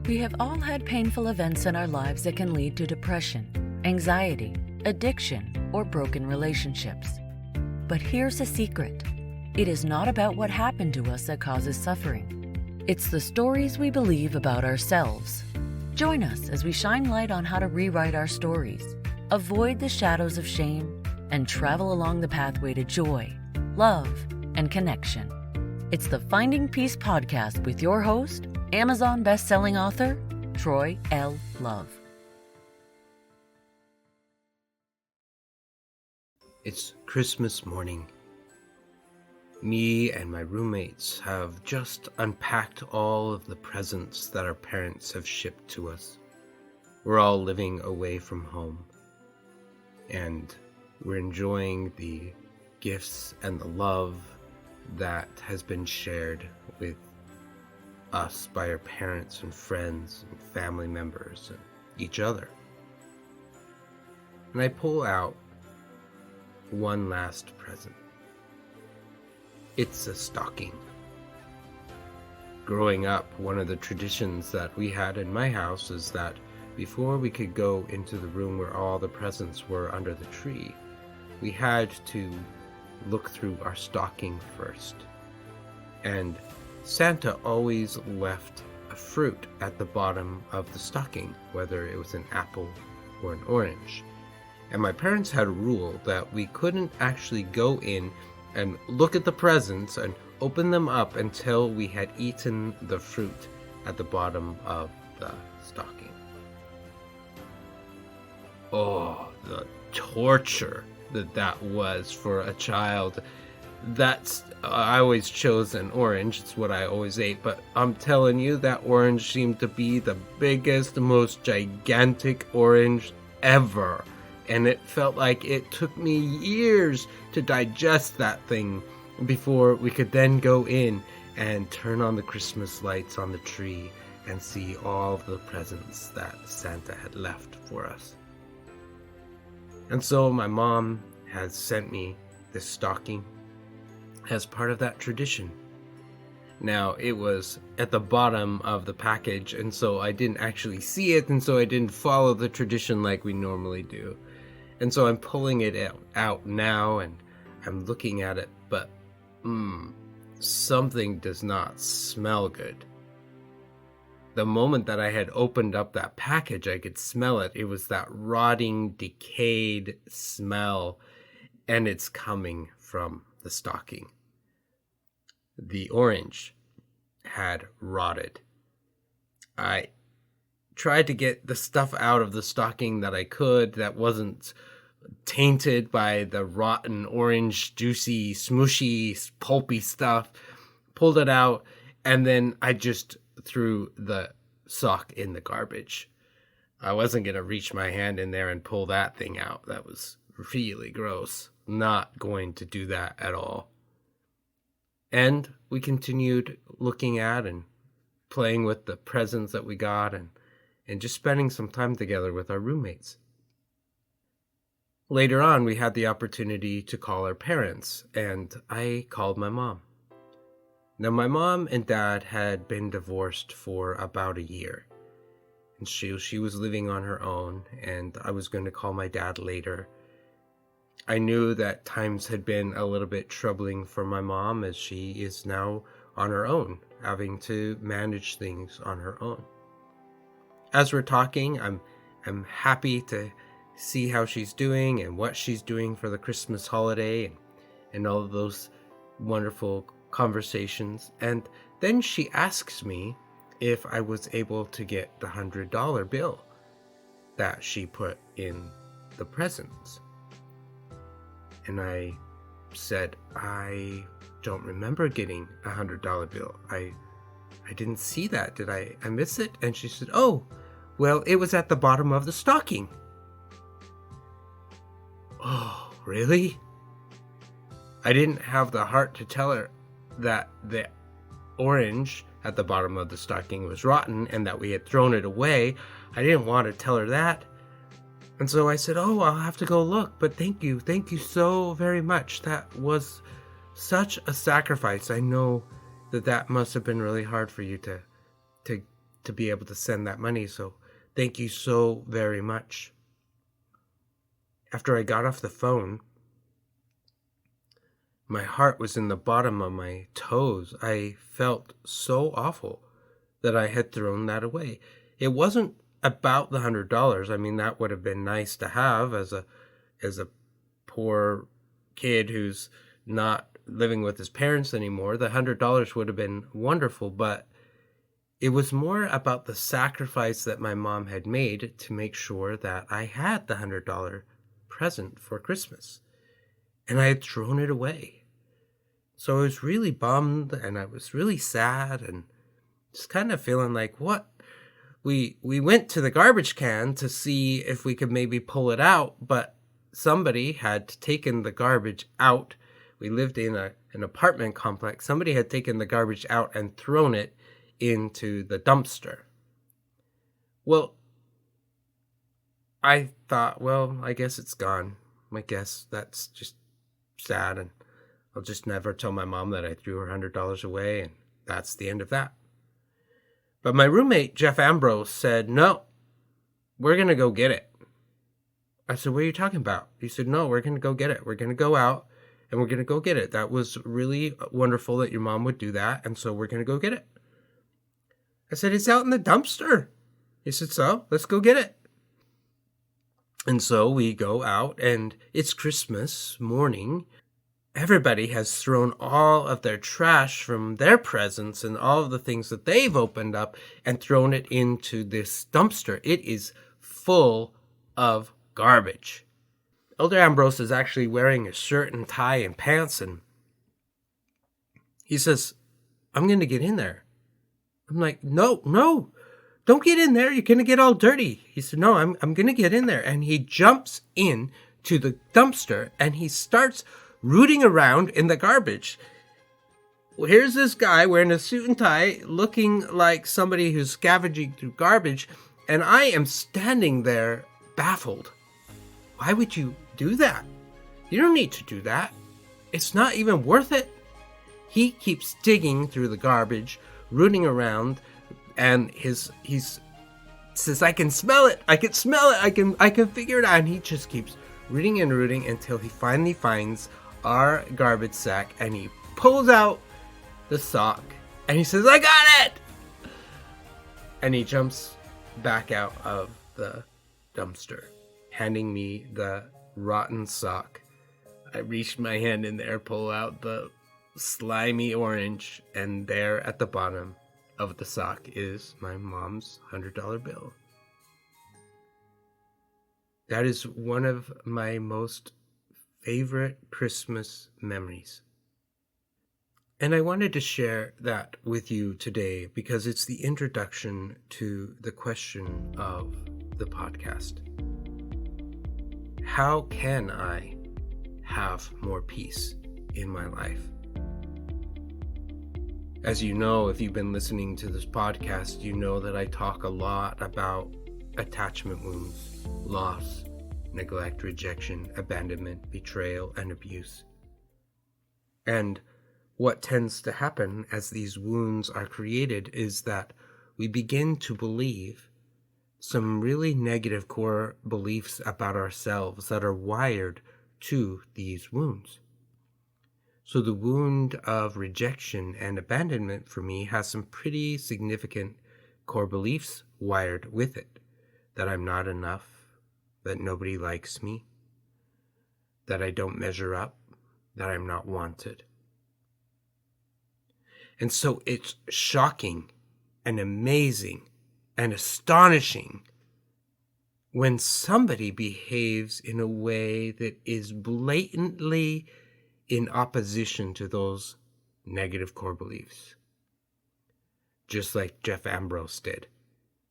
We have all had painful events in our lives that can lead to depression, anxiety, addiction, or broken relationships. But here's a secret. It is not about what happened to us that causes suffering. It's the stories we believe about ourselves. Join us as we shine light on how to rewrite our stories, avoid the shadows of shame, and travel along the pathway to joy, love, and connection. It's the Finding Peace podcast with your host, Amazon best-selling author, Troy L. Love. It's Christmas morning. Me and my roommates have just unpacked all of the presents that our parents have shipped to us. We're all living away from home, and we're enjoying the gifts and the love that has been shared with us by our parents and friends and family members and each other. And I pull out one last present. It's a stocking. Growing up, one of the traditions that we had in my house is that before we could go into the room where all the presents were under the tree, we had to look through our stocking first. And Santa always left a fruit at the bottom of the stocking, whether it was an apple or an orange. And my parents had a rule that we couldn't actually go in and look at the presents and open them up until we had eaten the fruit at the bottom of the stocking. Oh, the torture that was for a child. I always chose an orange. It's what I always ate, but I'm telling you, that orange seemed to be the biggest, most gigantic orange ever. And it felt like it took me years to digest that thing before we could then go in and turn on the Christmas lights on the tree and see all the presents that Santa had left for us. And so my mom has sent me this stocking as part of that tradition. Now, it was at the bottom of the package, and so I didn't actually see it, and so I didn't follow the tradition like we normally do. And so I'm pulling it out now, and I'm looking at it, but something does not smell good. The moment that I had opened up that package, I could smell it. It was that rotting, decayed smell, and it's coming from the stocking. The orange had rotted. I tried to get the stuff out of the stocking that I could that wasn't tainted by the rotten orange, juicy, smooshy, pulpy stuff, pulled it out, and then I just threw the sock in the garbage. I wasn't going to reach my hand in there and pull that thing out. That was really gross. Not going to do that at all. And we continued looking at and playing with the presents that we got and just spending some time together with our roommates. Later on, we had the opportunity to call our parents, and I called my mom. Now, my mom and dad had been divorced for about a year, and she was living on her own, and I was going to call my dad later. I knew that times had been a little bit troubling for my mom, as she is now on her own, having to manage things on her own. As we're talking, I'm happy to see how she's doing and what she's doing for the Christmas holiday and all of those wonderful conversations. And then she asks me if I was able to get the $100 bill that she put in the presents. And I said, I don't remember getting a $100 bill. I didn't see that. Did I miss it? And she said, oh, well, it was at the bottom of the stocking. Oh, really? I didn't have the heart to tell her that the orange at the bottom of the stocking was rotten and that we had thrown it away. I didn't want to tell her that. And so I said, oh, I'll have to go look, but thank you so very much. That was such a sacrifice. I know that must have been really hard for you to to be able to send that money. So thank you so very much. After I got off the phone, my heart was in the bottom of my toes. I felt so awful that I had thrown that away. It wasn't about the $100. I mean, that would have been nice to have as a poor kid who's not living with his parents anymore. The $100 would have been wonderful, but it was more about the sacrifice that my mom had made to make sure that I had the $100 present for Christmas. And I had thrown it away. So I was really bummed, and I was really sad, and just kind of feeling like, what? We went to the garbage can to see if we could maybe pull it out, but somebody had taken the garbage out. We lived in an apartment complex. Somebody had taken the garbage out and thrown it into the dumpster. Well, I thought, well, I guess it's gone. I guess that's just sad, and I'll just never tell my mom that I threw her $100 away, and that's the end of that. But my roommate, Jeff Ambrose, said, no, we're going to go get it. I said, what are you talking about? He said, no, we're going to go get it. We're going to go out and we're going to go get it. That was really wonderful that your mom would do that. And so we're going to go get it. I said, it's out in the dumpster. He said, so let's go get it. And so we go out, and it's Christmas morning. Everybody has thrown all of their trash from their presents and all of the things that they've opened up and thrown it into this dumpster. It is full of garbage. Elder Ambrose is actually wearing a shirt and tie and pants, and he says, I'm going to get in there. I'm like, no, don't get in there. You're going to get all dirty. He said, no, I'm going to get in there. And he jumps in to the dumpster, and he starts rooting around in the garbage. Well, here's this guy wearing a suit and tie, looking like somebody who's scavenging through garbage, and I am standing there baffled. Why would you do that? You don't need to do that. It's not even worth it. He keeps digging through the garbage, rooting around, and he says, I can smell it. I can smell it. I can figure it out. And he just keeps rooting and rooting until he finally finds our garbage sack, and he pulls out the sock, and he says, I got it! And he jumps back out of the dumpster, handing me the rotten sock. I reach my hand in there, pull out the slimy orange, and there at the bottom of the sock is my mom's $100 bill. That is one of my most favorite Christmas memories. And I wanted to share that with you today because it's the introduction to the question of the podcast. How can I have more peace in my life? As you know, if you've been listening to this podcast, you know that I talk a lot about attachment wounds, loss, neglect, rejection, abandonment, betrayal, and abuse. And what tends to happen as these wounds are created is that we begin to believe some really negative core beliefs about ourselves that are wired to these wounds. So the wound of rejection and abandonment for me has some pretty significant core beliefs wired with it. That I'm not enough, that nobody likes me, that I don't measure up, that I'm not wanted. And so it's shocking and amazing and astonishing when somebody behaves in a way that is blatantly in opposition to those negative core beliefs. Just like Jeff Ambrose did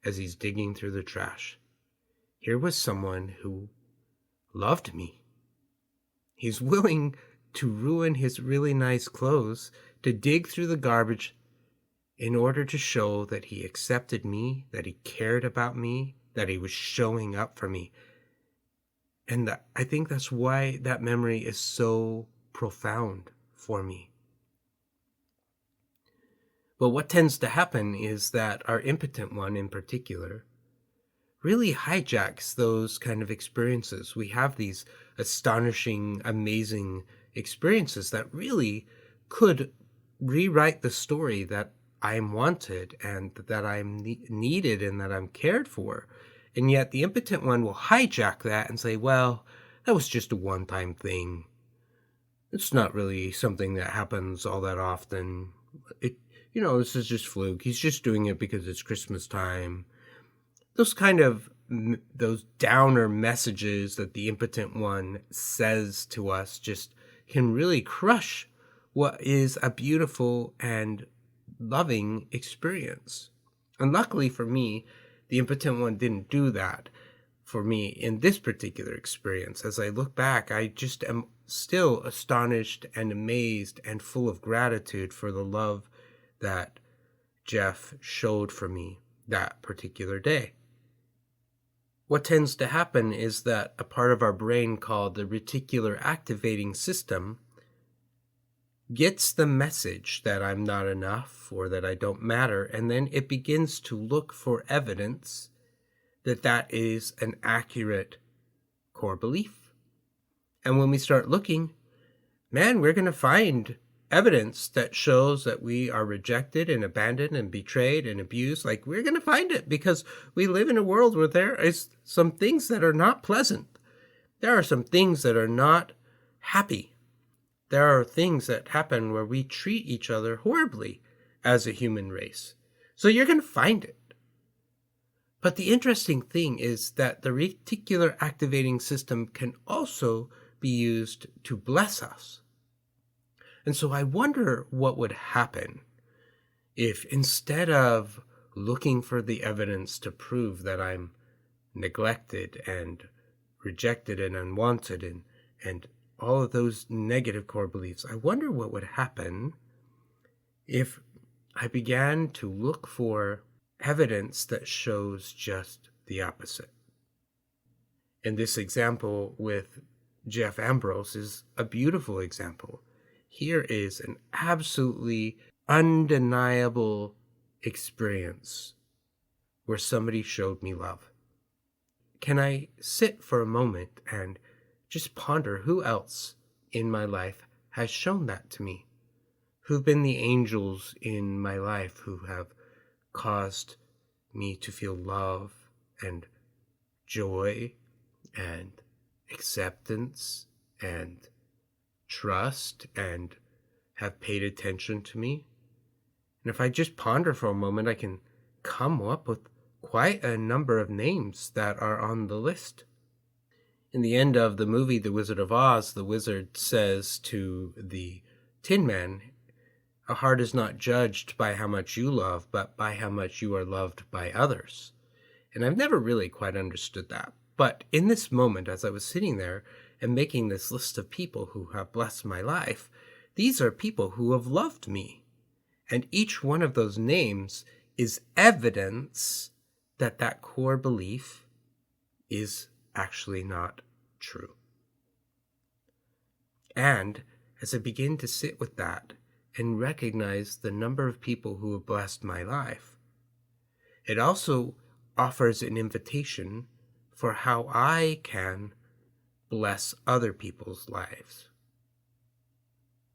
as he's digging through the trash. Here was someone who loved me. He's willing to ruin his really nice clothes to dig through the garbage in order to show that he accepted me, that he cared about me, that he was showing up for me. And I think that's why that memory is so profound for me. But what tends to happen is that our impotent one in particular really hijacks those kind of experiences. We have these astonishing, amazing experiences that really could rewrite the story that I'm wanted and that I'm needed and that I'm cared for. And yet the impotent one will hijack that and say, well, that was just a one-time thing. It's not really something that happens all that often. This is just fluke. He's just doing it because it's Christmas time. Those downer messages that the impotent one says to us just can really crush what is a beautiful and loving experience. And luckily for me, the impotent one didn't do that for me in this particular experience. As I look back, I just am still astonished and amazed and full of gratitude for the love that Jeff showed for me that particular day. What tends to happen is that a part of our brain called the reticular activating system gets the message that I'm not enough or that I don't matter, and then it begins to look for evidence that that is an accurate core belief. And when we start looking, man, we're going to find evidence that shows that we are rejected and abandoned and betrayed and abused. Like, we're going to find it because we live in a world where there is some things that are not pleasant. There are some things that are not happy. There are things that happen where we treat each other horribly as a human race. So you're going to find it. But the interesting thing is that the reticular activating system can also be used to bless us. And so I wonder what would happen if, instead of looking for the evidence to prove that I'm neglected and rejected and unwanted and all of those negative core beliefs, I wonder what would happen if I began to look for evidence that shows just the opposite. And this example with Jeff Ambrose is a beautiful example. Here is an absolutely undeniable experience where somebody showed me love. Can I sit for a moment and just ponder who else in my life has shown that to me? Who've been the angels in my life who have caused me to feel love and joy and acceptance and trust and have paid attention to me? And if I just ponder for a moment, I can come up with quite a number of names that are on the list. In the end of the movie The Wizard of Oz, the wizard says to the Tin Man, "A heart is not judged by how much you love, but by how much you are loved by others." And I've never really quite understood that. But in this moment, as I was sitting there and making this list of people who have blessed my life, these are people who have loved me. And each one of those names is evidence that that core belief is actually not true. And as I begin to sit with that and recognize the number of people who have blessed my life, it also offers an invitation for how I can bless other people's lives.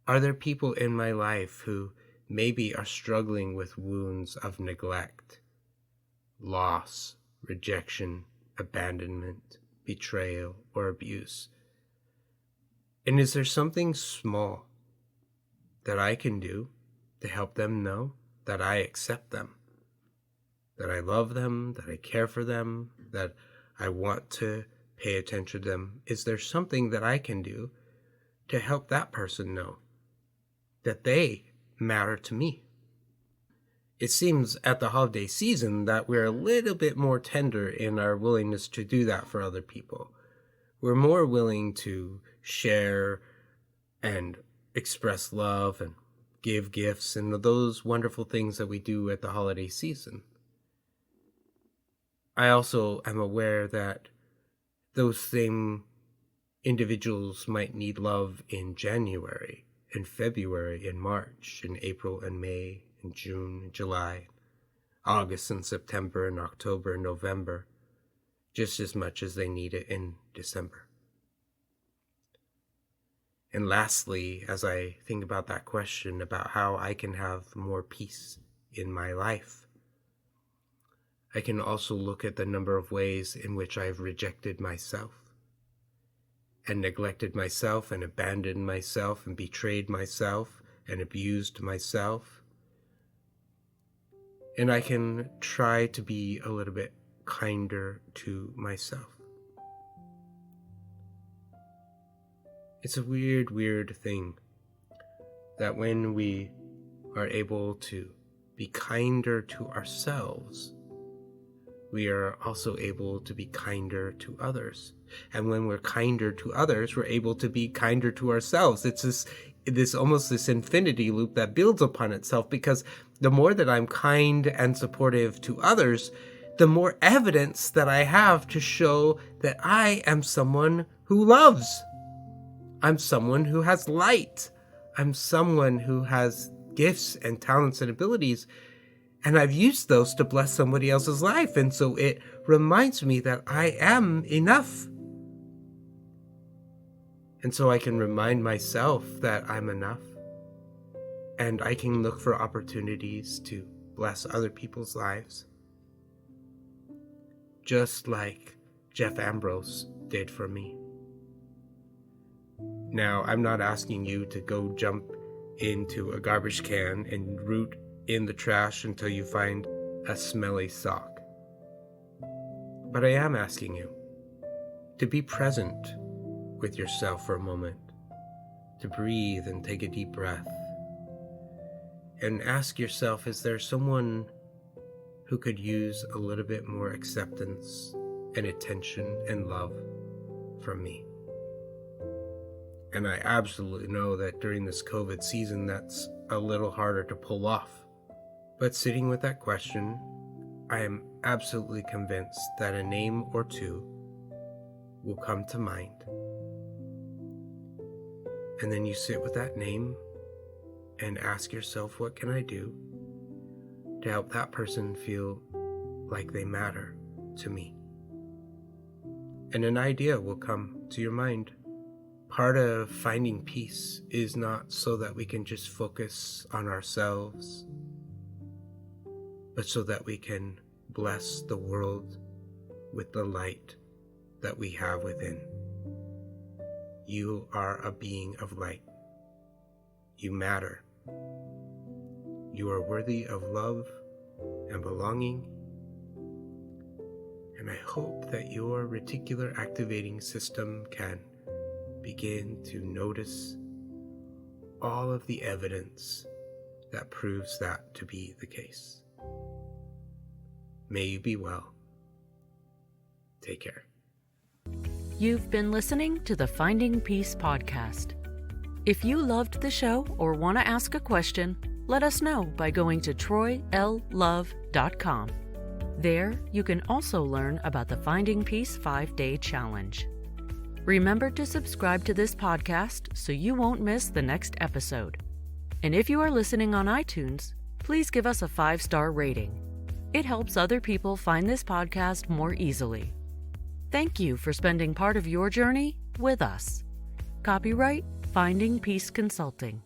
Are there people in my life who maybe are struggling with wounds of neglect, loss, rejection, abandonment, betrayal, or abuse? And is there something small that I can do to help them know that I accept them, that I love them, that I care for them, that I want to pay attention to them? Is there something that I can do to help that person know that they matter to me? It seems at the holiday season that we're a little bit more tender in our willingness to do that for other people. We're more willing to share and express love and give gifts and those wonderful things that we do at the holiday season. I also am aware that those same individuals might need love in January, in February, in March, in April and May, and June and July, August and September and October and November, just as much as they need it in December. And lastly, as I think about that question about how I can have more peace in my life, I can also look at the number of ways in which I've rejected myself and neglected myself and abandoned myself and betrayed myself and abused myself. And I can try to be a little bit kinder to myself. It's a weird thing that when we are able to be kinder to ourselves, we are also able to be kinder to others. And when we're kinder to others, we're able to be kinder to ourselves. It's this almost this infinity loop that builds upon itself, because the more that I'm kind and supportive to others, the more evidence that I have to show that I am someone who loves. I'm someone who has light. I'm someone who has gifts and talents and abilities. And I've used those to bless somebody else's life. And so it reminds me that I am enough. And so I can remind myself that I'm enough. And I can look for opportunities to bless other people's lives. Just like Jeff Ambrose did for me. Now, I'm not asking you to go jump into a garbage can and root in the trash until you find a smelly sock. But I am asking you to be present with yourself for a moment, to breathe and take a deep breath, and ask yourself, is there someone who could use a little bit more acceptance and attention and love from me? And I absolutely know that during this COVID season, that's a little harder to pull off. But sitting with that question, I am absolutely convinced that a name or two will come to mind. And then you sit with that name and ask yourself, what can I do to help that person feel like they matter to me? And an idea will come to your mind. Part of finding peace is not so that we can just focus on ourselves, but so that we can bless the world with the light that we have within. You are a being of light. You matter. You are worthy of love and belonging. And I hope that your reticular activating system can begin to notice all of the evidence that proves that to be the case. May you be well. Take care. You've been listening to the Finding Peace podcast. If you loved the show or want to ask a question, let us know by going to troylove.com. There, you can also learn about the Finding Peace 5-Day Challenge. Remember to subscribe to this podcast so you won't miss the next episode. And if you are listening on iTunes, please give us a 5-star rating. It helps other people find this podcast more easily. Thank you for spending part of your journey with us. Copyright Finding Peace Consulting.